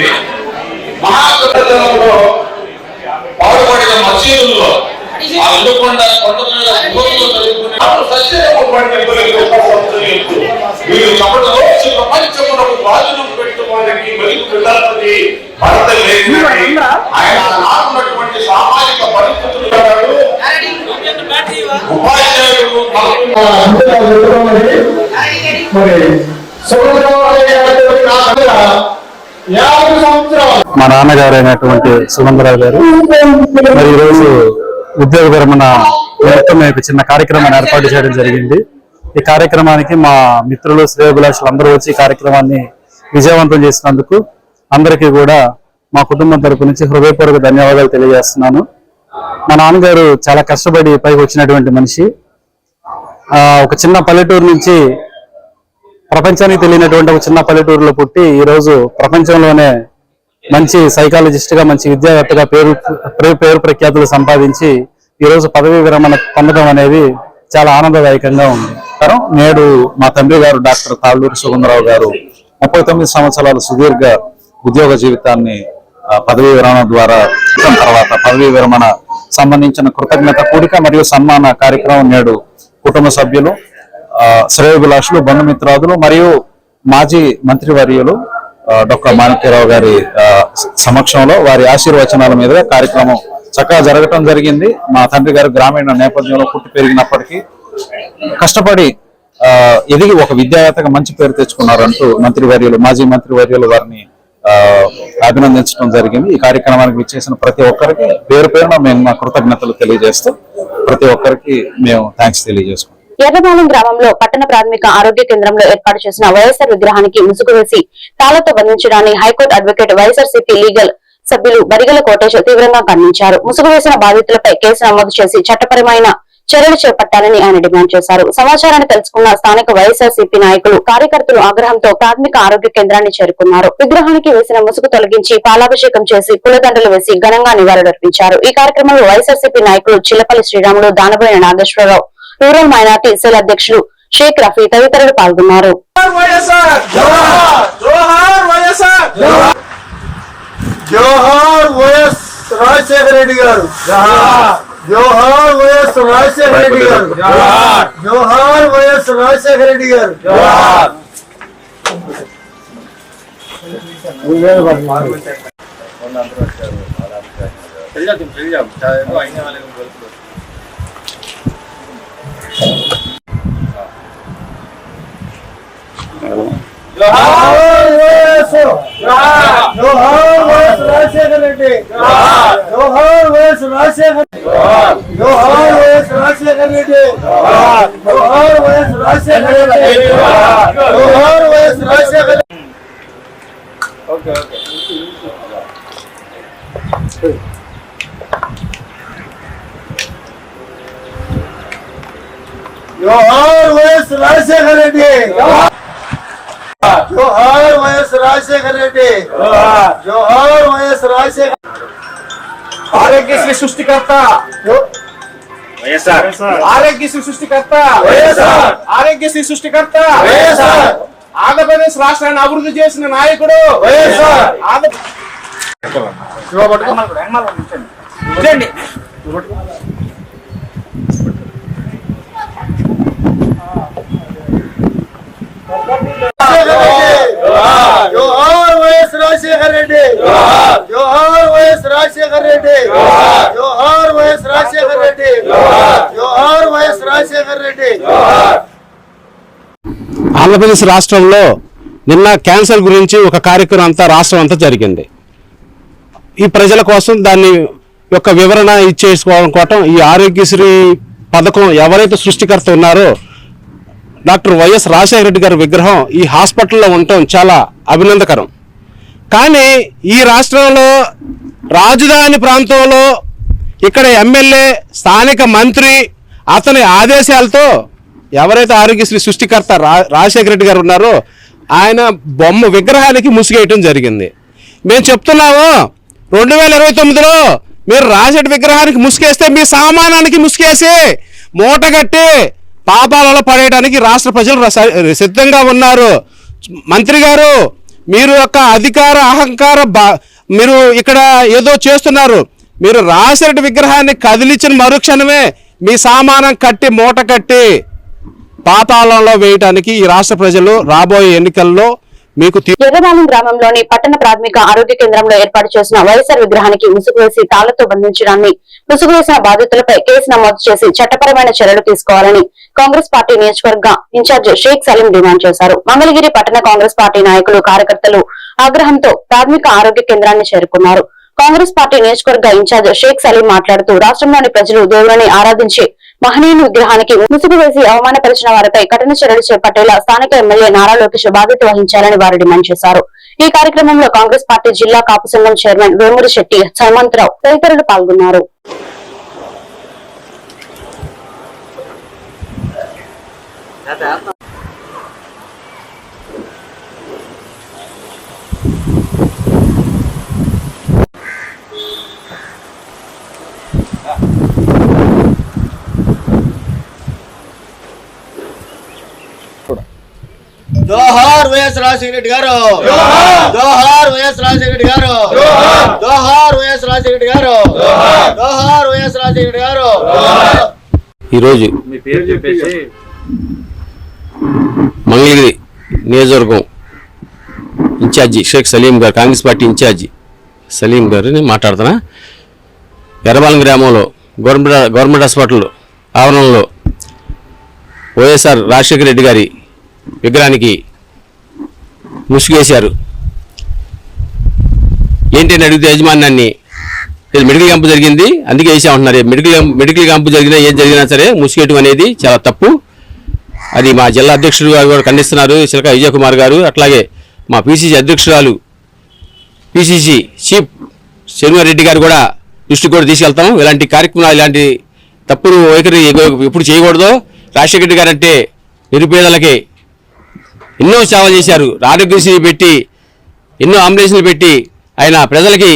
మహాకృతంలో పాడుపడిన మసీదుల్లో అందుకొండ కొండ మీద వీరు కపటలో ప్రపంచమునకు బాధనం పెట్టుకోవడానికి వెలుగు పిల్లలకి భర్త లేదు. ఆయన నాకున్నటువంటి సామాజిక పరిస్థితులు ఉపాధ్యాయులు మా నాన్నగారు అయినటువంటి సుగంధరావు గారు మరి ఈరోజు ఉద్యోగ విరమణ నిమిత్తం చిన్న కార్యక్రమాన్ని ఏర్పాటు చేయడం జరిగింది. ఈ కార్యక్రమానికి మా మిత్రులు శ్రేయోభిలాషులు అందరూ వచ్చి ఈ కార్యక్రమాన్ని విజయవంతం చేసినందుకు అందరికీ కూడా మా కుటుంబం తరపు నుంచి హృదయపూర్వక ధన్యవాదాలు తెలియజేస్తున్నాను. మా నాన్నగారు చాలా కష్టపడి పైకి వచ్చినటువంటి మనిషి. ఒక చిన్న పల్లెటూరు నుంచి ప్రపంచానికి తెలియనటువంటి ఒక చిన్న పల్లెటూరులో పుట్టి ఈరోజు ప్రపంచంలోనే మంచి సైకాలజిస్ట్ గా మంచి విద్యావేత్తగా పేరు ప్రఖ్యాతులు సంపాదించి ఈరోజు పదవీ విరమణ పొందడం అనేది చాలా ఆనందదాయకంగా ఉంది. నేడు మా తండ్రి గారు డాక్టర్ తాళ్ళూరి సుగంధరావు గారు 39 సంవత్సరాల సుదీర్ఘ ఉద్యోగ జీవితాన్ని పదవీ విరమణ ద్వారా తర్వాత పదవీ విరమణ సంబంధించిన కృతజ్ఞత కూడిక మరియు సన్మాన కార్యక్రమం నేడు కుటుంబ సభ్యులు, శ్రేయోభిలాషులు, బంధుమిత్రాదులు మరియు మాజీ మంత్రివర్యులు డాక్టర్ మాణిక్యరావు గారి సమక్షంలో వారి ఆశీర్వచనాల మీద కార్యక్రమం చక్కగా జరగటం జరిగింది. మా తండ్రి గారు గ్రామీణ నేపథ్యంలో పుట్టి పెరిగినప్పటికీ కష్టపడి ఎదిగి ఒక విద్యావేత్తగా మంచి పేరు తెచ్చుకున్నారంటూ మాజీ మంత్రివర్యులు వారిని అభినందించడం జరిగింది. ఈ కార్యక్రమానికి విచ్చేసిన ప్రతి ఒక్కరికి పేరు పేరున మేము మా కృతజ్ఞతలు తెలియజేస్తూ ప్రతి ఒక్కరికి మేము థ్యాంక్స్ తెలియజేసుకుంటాం. ఎర్రబాలెం గ్రామంలో పట్టణ ప్రాథమిక ఆరోగ్య కేంద్రంలో ఏర్పాటు చేసిన వైఎస్ఆర్ విగ్రహానికి ముసుగు వేసి తాళతో బంధించడాన్ని హైకోర్టు అడ్వకేట్ వైఎస్ఆర్సీపీ లీగల్ సభ్యులు బరిగల కోటేశ్వర తీవ్రంగా ఖండించారు. ముసుగు వేసిన బాధితులపై కేసు నమోదు చేసి చట్టపరమైన చర్యలు చేపట్టాలని ఆయన డిమాండ్ చేశారు. సమాచారాన్ని తెలుసుకున్న స్థానిక వైఎస్ఆర్సీపీ నాయకులు, కార్యకర్తలు ఆగ్రహంతో ప్రాథమిక ఆరోగ్య కేంద్రాన్ని చేరుకున్నారు. విగ్రహానికి వేసిన ముసుగు తొలగించి పాలాభిషేకం చేసి పూలదండలు వేసి ఘనంగా నివాళులర్పించారు. ఈ కార్యక్రమంలో వైఎస్ఆర్సీపీ నాయకులు Chillapalli Sriramulu, Danaboina Nageswara Rao, rural minority cell అధ్యక్షులు షేక్ రఫీ తదితరులు పాల్గొన్నారు. జోహార్ వైఎస్ రాజశేఖర రెడ్డి గారు, జోహార్ వైఎస్ రాజశేఖర రెడ్డి గారు, జోహార్ వైఎస్ రాజశేఖర రెడ్డి గారు. జోహార్ వైఎస్ రాజశేఖర రెడ్డి, జోహార్ వైఎస్ రాజశేఖర, జోహార్ వైఎస్ రాజశేఖర రెడ్డి, జోహార్ వైఎస్ రాజశేఖర రెడ్డి, జోహార్ వైఎస్ రాజశేఖర. Okay okay. జోహార్ వైఎస్ రాజశేఖర రెడ్డి, జోహార్ వైఎస్ రాజశేఖర రెడ్డి, జోహార్ వైఎస్ రాజశేఖర. ఆరోగ్యశ్రీ సృష్టికర్త ఆరోగ్యశ్రీ సృష్టికర్త ఆరోగ్యశ్రీ సృష్టికర్త ఆంధ్రప్రదేశ్ రాష్ట్రాన్ని అభివృద్ధి చేసిన నాయకుడు జోహార్ వైఎస్ రాజశేఖర రెడ్డి, జోహార్ వైఎస్ రాజశేఖర రెడ్డి, జోహార్ వైఎస్ రాజశేఖర రెడ్డి, జోహార్ వైఎస్ రాజశేఖర రెడ్డి. ఆంధ్రప్రదేశ్ రాష్ట్రంలో నిన్న క్యాన్సర్ గురించి ఒక కార్యక్రమం అంతా రాష్ట్రం అంతా జరిగింది. ఈ ప్రజల కోసం దాన్ని యొక్క వివరణ ఇచ్చేసుకోవడం ఈ ఆరోగ్యశ్రీ పథకం ఎవరైతే సృష్టికర్త ఉన్నారో డాక్టర్ వైఎస్ రాజశేఖర రెడ్డి గారి విగ్రహం ఈ హాస్పిటల్లో ఉండటం చాలా అభినందకరం. కానీ ఈ రాష్ట్రంలో రాజధాని ప్రాంతంలో ఇక్కడ ఎమ్మెల్యే, స్థానిక మంత్రి అతని ఆదేశాలతో ఎవరైతే ఆరోగ్యశ్రీ సృష్టికర్త రాజశేఖర రెడ్డి గారు ఉన్నారో ఆయన బొమ్మ విగ్రహానికి ముసుగేయటం జరిగింది. మేము చెప్తున్నాము 2029లో మీరు రాజశేఖర విగ్రహానికి ముసుగేస్తే మీ సామానానికి ముసుగేసి మూటగట్టి పాపాలలో పడేయడానికి రాష్ట్ర ప్రజలు సిద్ధంగా ఉన్నారు. మంత్రి గారు మీరు యొక్క అధికార అహంకార మీరు ఇక్కడ ఏదో చేస్తున్నారు. మీరు రాజశేఖర విగ్రహాన్ని కదిలించిన మరుక్షణమే మీ సామానం కట్టి మూట కట్టి పాతాళంలో వేయటానికి ఈ రాష్ట్ర ప్రజలు రాబోయే ఎన్నికల్లో మీకు. ఎర్రబాలెం గ్రామంలోని పట్టణ ప్రాథమిక ఆరోగ్య కేంద్రంలో ఏర్పాటు చేసిన వైఎస్ఆర్ విగ్రహానికి ముసుగు వేసి తాళ్లతో బంధించడాన్ని, ముసుగు వేసిన బాధితులపై కేసు నమోదు చేసి చట్టపరమైన చర్యలు తీసుకోవాలని కాంగ్రెస్ పార్టీ నియోజకవర్గ ఇన్ఛార్జ్ షేక్ సలీం డిమాండ్ చేశారు. మంగళగిరి పట్టణ కాంగ్రెస్ పార్టీ నాయకులు, కార్యకర్తలు ఆగ్రహంతో ప్రాథమిక ఆరోగ్య కేంద్రాన్ని చేరుకున్నారు. కాంగ్రెస్ పార్టీ నియోజకవర్గ ఇన్ఛార్జ్ షేక్ సలీం మాట్లాడుతూ రాష్ట్రంలోని ప్రజలు దేవుడిని ఆరాధించి మహనీయుని విగ్రహానికి ముసుగు వేసి అవమానపరిచిన వారిపై కఠిన చర్యలు చేపట్టేలా స్థానిక ఎమ్మెల్యే నారా లోకేష్ బాధ్యత వహించాలని వారు డిమాండ్ చేశారు. ఈ కార్యక్రమంలో కాంగ్రెస్ పార్టీ జిల్లా కాపు సంఘం చైర్మన్ వేమూరి శెట్టి, హేమంతరావు తదితరులు పాల్గొన్నారు. జోహార్ వైఎస్ రాజశేఖర రెడ్డి గారు, జోహార్ వైఎస్ రాజశేఖర రెడ్డి గారు, జోహార్ వైఎస్ రాజశేఖర రెడ్డి గారు, జోహార్ వైఎస్ రాజశేఖర రెడ్డి గారు. ఈరోజు మంగళగిరి నియోజకవర్గం ఇన్ఛార్జి షేక్ సలీం గారు, కాంగ్రెస్ పార్టీ ఇన్ఛార్జి సలీం గారిని మాట్లాడుతున్నా. ఎర్రబాలెం గ్రామంలో గవర్నమెంట్ హాస్పిటల్ ఆవరణలో వైఎస్ఆర్ రాజశేఖర రెడ్డి గారి విగ్రహానికి ముసుగేశారు. ఏంటని అడిగితే యజమాన్యాన్ని మెడికల్ క్యాంపు జరిగింది అందుకే వేసామంటున్నారు. మెడికల్ క్యాంపు జరిగినా ఏం జరిగినా సరే ముసుగేయటం అనేది చాలా తప్పు. అది మా జిల్లా అధ్యక్షుడు గారు కూడా ఖండిస్తున్నారు, చిలక విజయ్ కుమార్ గారు. అట్లాగే మా పిసిసి అధ్యక్షురాలు, పిసిసి చీఫ్ శనివారెడ్డి గారు కూడా దృష్టికి కూడా తీసుకెళ్తాం. ఇలాంటి కార్యక్రమాలు, ఇలాంటి తప్పుడు వైఖరి ఎప్పుడు చేయకూడదు. రాజశేఖర రెడ్డి గారు అంటే నిరుపేదలకి ఎన్నో సేవలు చేశారు. ఆరోగ్యశ్రీ పెట్టి, ఎన్నో అంబులెన్స్లు పెట్టి ఆయన ప్రజలకి,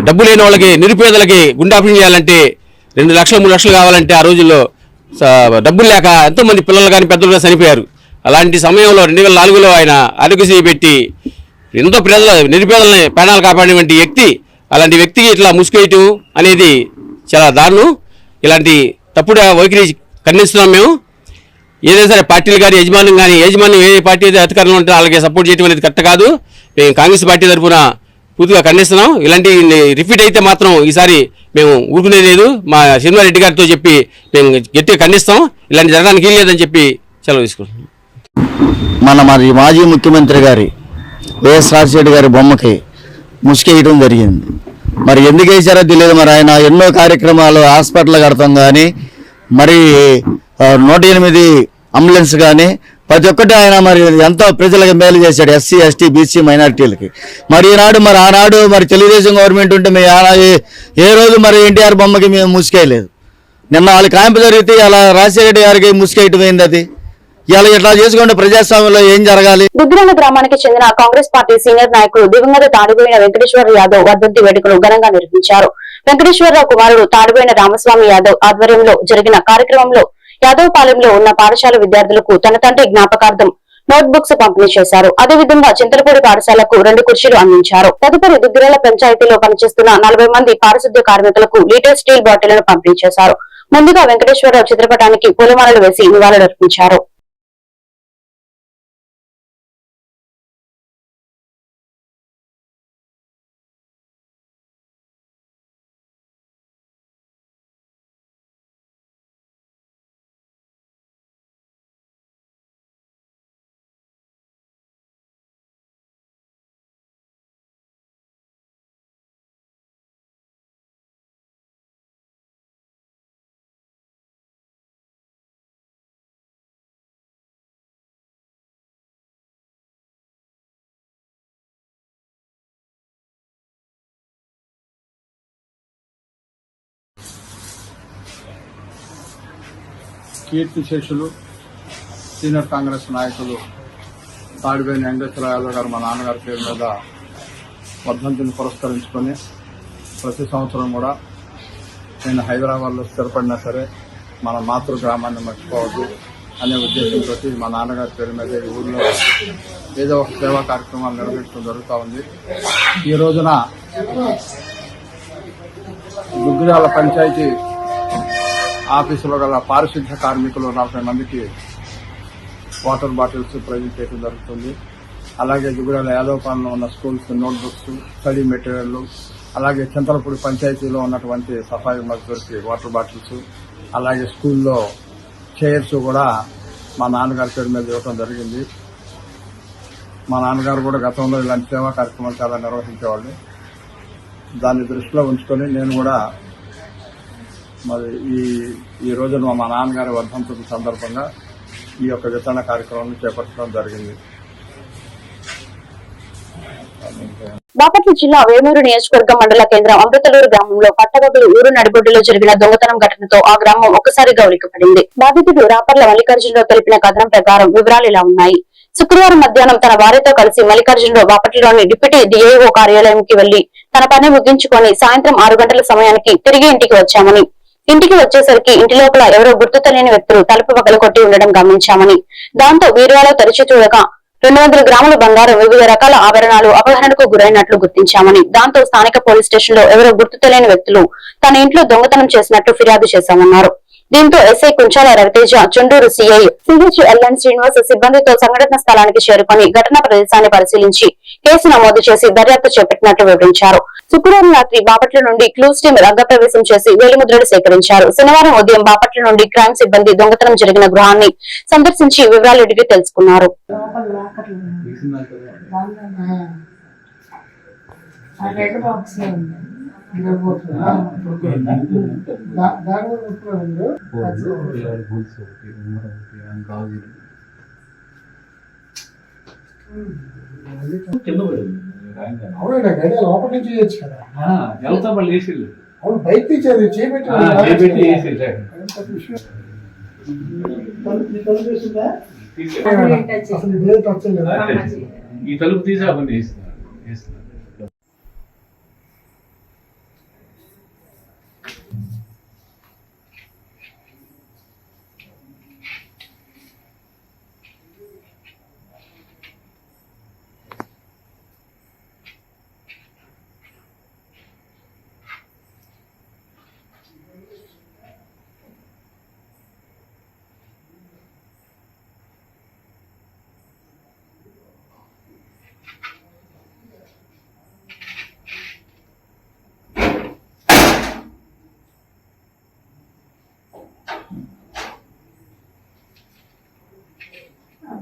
డబ్బు లేని వాళ్ళకి, నిరుపేదలకి గుండె ఆపరేషన్ చేయాలంటే 2 లక్షలు 3 లక్షలు కావాలంటే ఆ రోజుల్లో డబ్బులు లేక ఎంతోమంది పిల్లలు కానీ పెద్దలు కానీ చనిపోయారు. అలాంటి సమయంలో 2004లో ఆయన ఆరోగ్యశ్రీ పెట్టి ఎంతో నిరుపేదలని ప్రాణాలు కాపాడినటువంటి వ్యక్తి. అలాంటి వ్యక్తికి ఇట్లా ముసుగేయటం అనేది చాలా దారుణం. ఇలాంటి తప్పుడు వైఖరి ఖండిస్తున్నాం మేము. ఏదైనా సరే పార్టీలు కానీ యజమాన్యం ఏ పార్టీ అయితే అధికారంలో ఉంటే వాళ్ళకి సపోర్ట్ చేయడం అనేది కరెక్ట్ కాదు. మేము కాంగ్రెస్ పార్టీ తరఫున పూర్తిగా ఖండిస్తున్నాం. ఇలాంటి రిపీట్ అయితే మాత్రం ఈసారి మేము ఊరుకునేది లేదు. మా శనివారెడ్డి గారితో చెప్పి మేము గట్టిగా ఖండిస్తాం. ఇలాంటి జరగడానికి లేదని చెప్పి సెలవు తీసుకుంటున్నాం. మరి మాజీ ముఖ్యమంత్రి గారి వైఎస్ రాజశేఖర గారి బొమ్మకి ముసుగేయడం జరిగింది. మరి ఎందుకు వేసారో తెలియదు. మరి ఆయన ఎన్నో కార్యక్రమాలు హాస్పిటల్ కడతాం కానీ, మరి 108 అంబులెన్స్ కానీ ప్రతి ఒక్కటి ఆయన మరి ఎంతో ప్రజలకు మేలు చేశాడు, ఎస్సీ ఎస్టీ బీసీ మైనారిటీలకి. మరి ఆనాడు మరి తెలుగుదేశం గవర్నమెంట్ ఉంటే మేము ఏ రోజు మరి ఎన్టీఆర్ బొమ్మకి మేము ముసుకేయలేదు. నిన్న వాళ్ళ కాంపు జరిగితే అలా రాజశేఖర గారికి ముసుకేయటమైంది. అది ఇలా ఇట్లా చేసుకుంటే ప్రజాస్వామ్యంలో ఏం జరగాలి? దుగ్గిరాల గ్రామానికి చెందిన కాంగ్రెస్ పార్టీ సీనియర్ నాయకుడు దివంగత తాడిపోయిన వెంకటేశ్వర యాదవ్ వర్ధంతి వేడుకలు ఘనంగా నిర్వహించారు. వెంకటేశ్వరరావు కుమారుడు తాడిపోయిన రామస్వామి యాదవ్ ఆధ్వర్యంలో జరిగిన కార్యక్రమంలో యాదవ్ పాలెంలో ఉన్న పాఠశాల విద్యార్థులకు తన తండ్రి జ్ఞాపకార్థం నోట్ బుక్స్ పంపిణీ చేశారు. అదేవిధంగా చింతలపూడి పాఠశాలకు 2 కుర్చీలు అందించారు. తదుపరి దుగ్గిరాల పంచాయతీలో పనిచేస్తున్న 40 మంది పారిశుద్ధ్య కార్మికులకు లీటర్ స్టీల్ బాటిళ్లను పంపిణీ చేశారు. ముందుగా వెంకటేశ్వరరావు చిత్రపటానికి పూలమాలలు వేసి నివాళులర్పించారు. కీర్తి శేషులు సీనియర్ కాంగ్రెస్ నాయకులు తాడిపోయిన వెంకటేశ్వర యాదవ్ గారు మా నాన్నగారి పేరు మీద వర్ధంతిని పురస్కరించుకొని ప్రతి సంవత్సరం కూడా నేను హైదరాబాద్లో స్థిరపడినా సరే మన మాతృ గ్రామాన్ని మర్చిపోవద్దు అనే ఉద్దేశంతో మా నాన్నగారి పేరు మీద ఈ ఊళ్ళో ఏదో ఒక సేవా కార్యక్రమాలు నిర్వహించడం జరుగుతూ ఉంది. ఈ రోజున దుగ్గిరాల పంచాయతీ ఆఫీసులో గల పారిశుద్ధ్య కార్మికులు 40 మందికి వాటర్ బాటిల్స్ ప్రజెంట్ చేయడం జరుగుతుంది. అలాగే దుగ్గిరాల యాదవపాలెంలో ఉన్న schools note books, study material, అలాగే చింతలపూడి పంచాయతీలో ఉన్నటువంటి సఫాయి మజ్దూర్కి వాటర్ బాటిల్స్, అలాగే స్కూల్లో చైర్స్ కూడా మా నాన్నగారి పేరు మీద ఇవ్వడం జరిగింది. మా నాన్నగారు కూడా గతంలో ఇలాంటి సేవా కార్యక్రమాలు చాలా నిర్వహించేవాళ్ళు. దాన్ని దృష్టిలో ఉంచుకొని నేను కూడా మరి ఈ రోజున మా నాన్నగారి వర్ధంతి సందర్భంగా ఈ యొక్క వితరణ కార్యక్రమాన్ని చేపట్టడం జరిగింది. బాపట్ల జిల్లా వేమూరు నియోజకవర్గం మండల కేంద్రం అమృతలూరు గ్రామంలో పట్టపగలు ఊరు నడిబొడ్డులో జరిగిన దొంగతనం ఘటనతో ఆ గ్రామం ఒక్కసారిగా ఉలిక్కిపడింది. బాధితుడు రాపర్ల మల్లికార్జునరావు తెలిపిన కథనం ప్రకారం వివరాలు ఇలా ఉన్నాయి. శుక్రవారం మధ్యాహ్నం తన భార్యతో కలిసి మల్లికార్జునరావు బాపట్లలోని డిప్యూటీ డిఐఓ కార్యాలయంకి వెళ్లి తన పని ముగించుకొని సాయంత్రం 6 గంటల సమయానికి తిరిగి ఇంటికి వచ్చామని, ఇంటికి వచ్చేసరికి ఇంటి లోపల ఎవరో గుర్తు తెలియని వ్యక్తులు తలుపు పగలకొట్టి ఉండడం గమనించామని, దాంతో బీరువాలో తెరిచి చూడగా 200 గ్రాముల బంగారం, వివిధ రకాల ఆభరణాలు అపహరణకు గురైనట్లు గుర్తించామని, దాంతో స్థానిక పోలీస్ స్టేషన్ లో ఎవరో గుర్తు తెలియని వ్యక్తులు తన ఇంట్లో దొంగతనం చేసినట్లు ఫిర్యాదు చేశామన్నారు. దీంతో ఎస్ఐ కుంచాల రవితేజ, చుండూరు సిఐ సిహెచ్ఎల్ఎన్ శ్రీనివాస్ సిబ్బందితో సంఘటన స్థలానికి చేరుకుని ఘటనా ప్రదేశాన్ని పరిశీలించి కేసు నమోదు చేసి దర్యాప్తు చేపట్టినట్లు వివరించారు. శుక్రవారం రాత్రి బాపట్ల నుండి క్లూస్ టీం రంగప్రవేశం చేసి వేలిముద్రలు సేకరించారు. శనివారం ఉదయం బాపట్ల నుండి క్రైమ్ సిబ్బంది దొంగతనం జరిగిన గృహాన్ని సందర్శించి వివరాలు అడిగి తెలుసుకున్నారు. అవునా గడి లోపల నుంచి చేయొచ్చు కదా, అవును బయట తీసేది చేపెట్టి అసలు ఇదే టచ్ లేదా ఈ తలుపు తీసి అవన్నీ వేస్తున్నారు.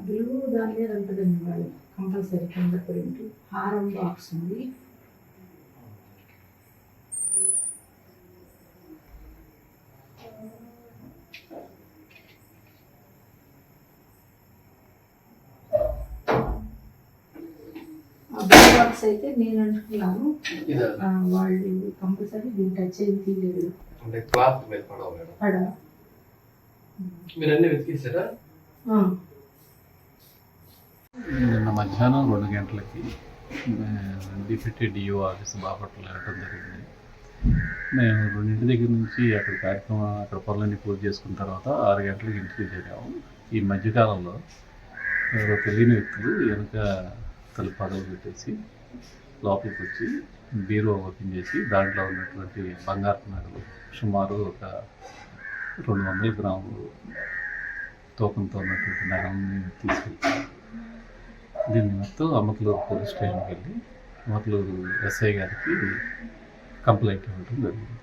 బ్లూ దాని మీద ఉంటుందండి వాళ్ళు కంపల్సరీ కింద ప్రింట్. హారం బాక్స్ ఉంది. ఆ బ్లూ బాక్స్ అయితే నేను అంటున్నాను వాళ్ళు కంపల్సరీ దీన్ని టచ్ అయ్యి తీయలేదు. అంటే క్లాత్ మీద పడవ మేడం. మీరు అన్ని వెతికేసారా? నిన్న మధ్యాహ్నం 2 గంటలకి డిప్యూటీ డిఓ ఆఫీస్ బాపట్ల వెళ్ళడం జరిగింది. మేము 2 దగ్గర నుంచి అక్కడ పనులన్నీ పూర్తి చేసుకున్న తర్వాత 6 గంటలకు ఇంటికి చేరాము. ఈ మధ్యకాలంలో ఎవరో తెలియని వ్యక్తులు వెనుక తలుపు పగలు పెట్టేసి లోపలికి వచ్చి బీరో ఓపెన్ చేసి దాంట్లో ఉన్నటువంటి బంగారు నగలు సుమారు ఒక 200 గ్రాములు తూకంతో ఉన్నటువంటి నగల్ని తీసుకెళ్తారు. దీన్ని మొత్తం అమ్మకలూరు పోలీస్ స్టేషన్కి వెళ్ళి అమ్మకలూరు ఎస్ఐ గారికి కంప్లైంట్ ఇవ్వడం జరిగింది.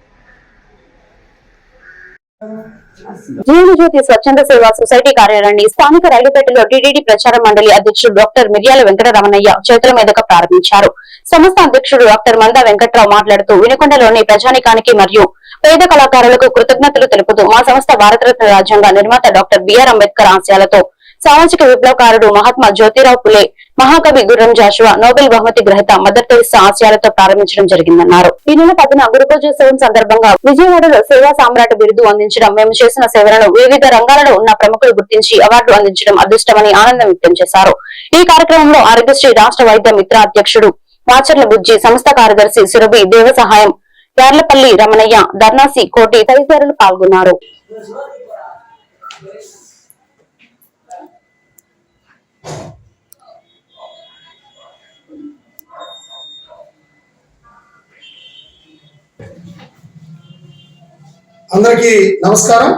జీవనజ్యోతి స్వచ్ఛంద సేవా సొసైటీ కార్యాలయాన్ని స్థానిక రైలుపేటలో టీటీడీ ప్రచార మండలి అధ్యక్షుడు డాక్టర్ మిర్యాల వెంకటరమణయ్య చేతుల మీదుగా ప్రారంభించారు. సంస్థ అధ్యక్షుడు డాక్టర్ మందా వెంకట్రావు మాట్లాడుతూ వినుకొండలోని ప్రజానికానికి మరియు పేద కళాకారులకు కృతజ్ఞతలు తెలుపుతూ మా సంస్థ భారతరత్న రాజ్యాంగ నిర్మాత డాక్టర్ బిఆర్ అంబేద్కర్ ఆశయాలతో సామాజిక విప్లవకారుడు మహాత్మా జ్యోతిరావు పులే, మహాకవి గుర్రం జాషువా, నోబెల్ బహుమతి గ్రహీత మదర్ తెరెసా ఆశయాలతో ప్రారంభించడం జరిగిందన్నారు. ఈ నెల 10న గురుపూజోత్సవం సందర్భంగా విజయవాడలో సేవా సామ్రాట్ బిరుదు అందించడం, మేము చేసిన సేవలను వివిధ రంగాలలో ఉన్న ప్రముఖులు గుర్తించి అవార్డు అందించడం అదృష్టమని ఆనందం వ్యక్తం చేశారు. ఈ కార్యక్రమంలో ఆరోగ్యశ్రీ రాష్ట్ర వైద్య మిత్ర అధ్యక్షుడు మాచర్ల బుజ్జి, సంస్థ కార్యదర్శి సురభి, దేవ సహాయం యార్లపల్లి రమణయ్య, ధర్నాసి కోటి తదితరులు పాల్గొన్నారు. అందరికీ నమస్కారం.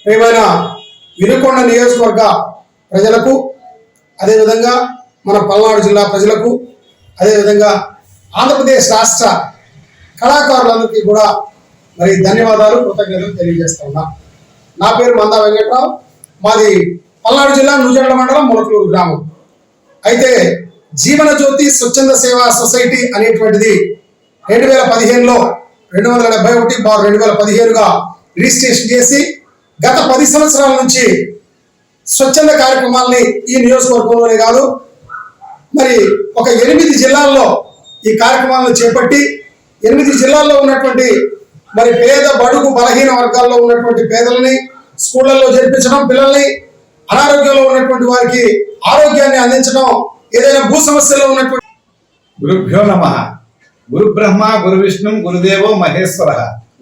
ప్రియమైన వినుకొండ నియోజకవర్గ ప్రజలకు, అదేవిధంగా మన పల్నాడు జిల్లా ప్రజలకు, అదేవిధంగా ఆంధ్రప్రదేశ్ రాష్ట్ర కళాకారులందరికీ కూడా మరి ధన్యవాదాలు, కృతజ్ఞతలు తెలియజేస్తా ఉన్నా. నా పేరు మందా వెంకట్రావు, మాది పల్నాడు జిల్లా నూజెండ్ల మండలం మొలకలూరు గ్రామం. అయితే జీవనజ్యోతి స్వచ్ఛంద సేవా సొసైటీ అనేటువంటిది 2015లో 271/2015గా రిజిస్ట్రేషన్ చేసి గత 10 సంవత్సరాల నుంచి స్వచ్ఛంద కార్యక్రమాలని ఈ నియోజకవర్గంలోనే కాదు మరి ఒక 8 జిల్లాల్లో ఈ కార్యక్రమాలను చేపట్టి 8 జిల్లాల్లో ఉన్నటువంటి మరి పేద బడుగు బలహీన వర్గాల్లో ఉన్నటువంటి పేదలని స్కూళ్లలో జరిపించడం, పిల్లల్ని అనారోగ్యంలో ఉన్నటువంటి వారికి ఆరోగ్యాన్ని అందించడం, ఏదైనా భూ సమస్యలో ఉన్నటువంటి గురుభ్యో నమః. గురు బ్రహ్మ గురు విష్ణు గురుదేవో మహేశ్వర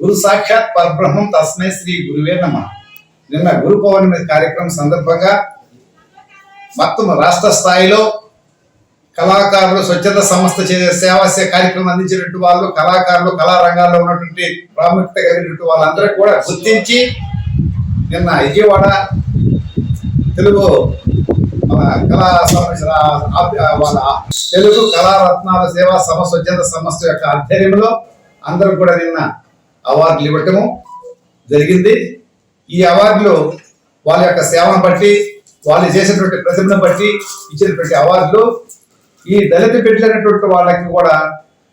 గురు సాక్షాత్ పరబ్రహ్మం తస్మై శ్రీ గురువే నమః. నిన్న గురు పౌర్ణమి కార్యక్రమం సందర్భంగా మొత్తం రాష్ట్ర స్థాయిలో కళాకారులు స్వచ్ఛత సంస్థ సేవా కార్యక్రమం అందించినట్టు వాళ్ళు, కళాకారులు కళారంగాల్లో ఉన్నటువంటి ప్రాముఖ్యత కలిగినట్టు వాళ్ళందరూ కూడా గుర్తించి నిన్న విజయవాడ తెలుగు కళా వాళ్ళ తెలుగు కళారత్నాల సేవా స్వచ్ఛంద సంస్థ యొక్క ఆధ్వర్యంలో అందరూ కూడా నిన్న అవార్డులు ఇవ్వటము జరిగింది. ఈ అవార్డులు వాళ్ళ యొక్క సేవను బట్టి, వాళ్ళు చేసినటువంటి ప్రతిభను బట్టి ఇచ్చినటువంటి అవార్డులు. ఈ దళిత బిడ్డలైనటువంటి వాళ్ళకి కూడా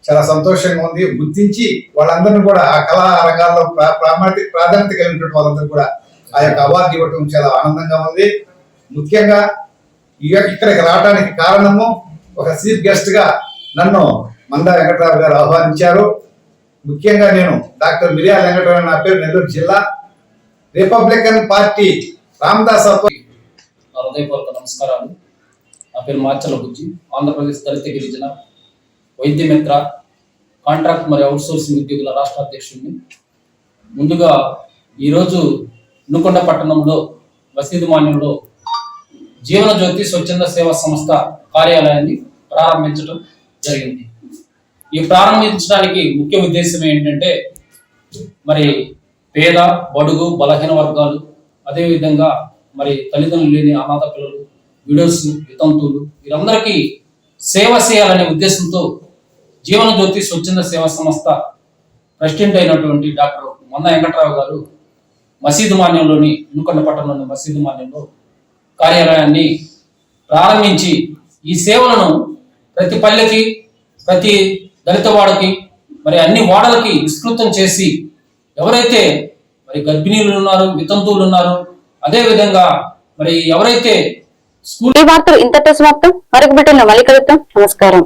చాలా సంతోషంగా ఉంది. గుర్తించి వాళ్ళందరినీ కూడా ఆ కళా రంగాల్లో ప్రాధాన్యత కలిగినటువంటి వాళ్ళందరూ కూడా ఆ యొక్క అవార్డు ఇవ్వటం చాలా ఆనందంగా ఉంది. ముఖ్యంగా ఇక్కడికి రావడానికి కారణము ఒక చీఫ్ గెస్ట్ గా నన్ను మందా వెంకటరావు గారు ఆహ్వానించారు. ముఖ్యంగా నేను డాక్టర్ మిర్యాల వెంకటరావు, నా పేరు నెల్లూరు జిల్లా, రిపబ్లికన్ పార్టీ రామదాస్. హృదయపూర్వక నమస్కారాలు. నా పేరు మాచర్ల బుజ్జి, ఆంధ్రప్రదేశ్ దళిత గిరిజన వైద్య మిత్ర కాంట్రాక్ట్ మరియు అవుట్సోర్సింగ్ ఉద్యోగుల రాష్ట్ర అధ్యక్షుడిని. ముందుగా ఈరోజు వినుకొండ పట్టణంలో మసీదు మాన్యంలో జీవనజ్యోతి స్వచ్ఛంద సేవా సంస్థ కార్యాలయాన్ని ప్రారంభించడం జరిగింది. ఈ ప్రారంభించడానికి ముఖ్య ఉద్దేశం ఏంటంటే మరి పేద బడుగు బలహీన వర్గాలు, అదేవిధంగా మరి తల్లిదండ్రులు లేని అనాథ పిల్లలు, విడోస్, వితంతువులు, వీరందరికీ సేవ చేయాలనే ఉద్దేశంతో జీవనజ్యోతి స్వచ్ఛంద సేవా సంస్థ ప్రెసిడెంట్ అయినటువంటి డాక్టర్ మందా వెంకట్రావు గారు మసీదు మాన్యంలోని వినుకొండ పట్టణంలోని మసీదు మాన్యంలో కార్యాలయాన్ని ప్రారంభించి ఈ సేవలను ప్రతి పల్లెకి, ప్రతి దళిత వాడకి, మరి అన్ని వాడలకి విస్తృతం చేసి ఎవరైతే మరి గర్భిణీలు ఉన్నారు, వితంతువులు ఉన్నారు, అదే విధంగా మరి ఎవరైతే ఈ వార్తలు ఇంతటితో సమాప్తం. మరొక బిడ్డను మళ్ళీ కలుద్దాం. నమస్కారం.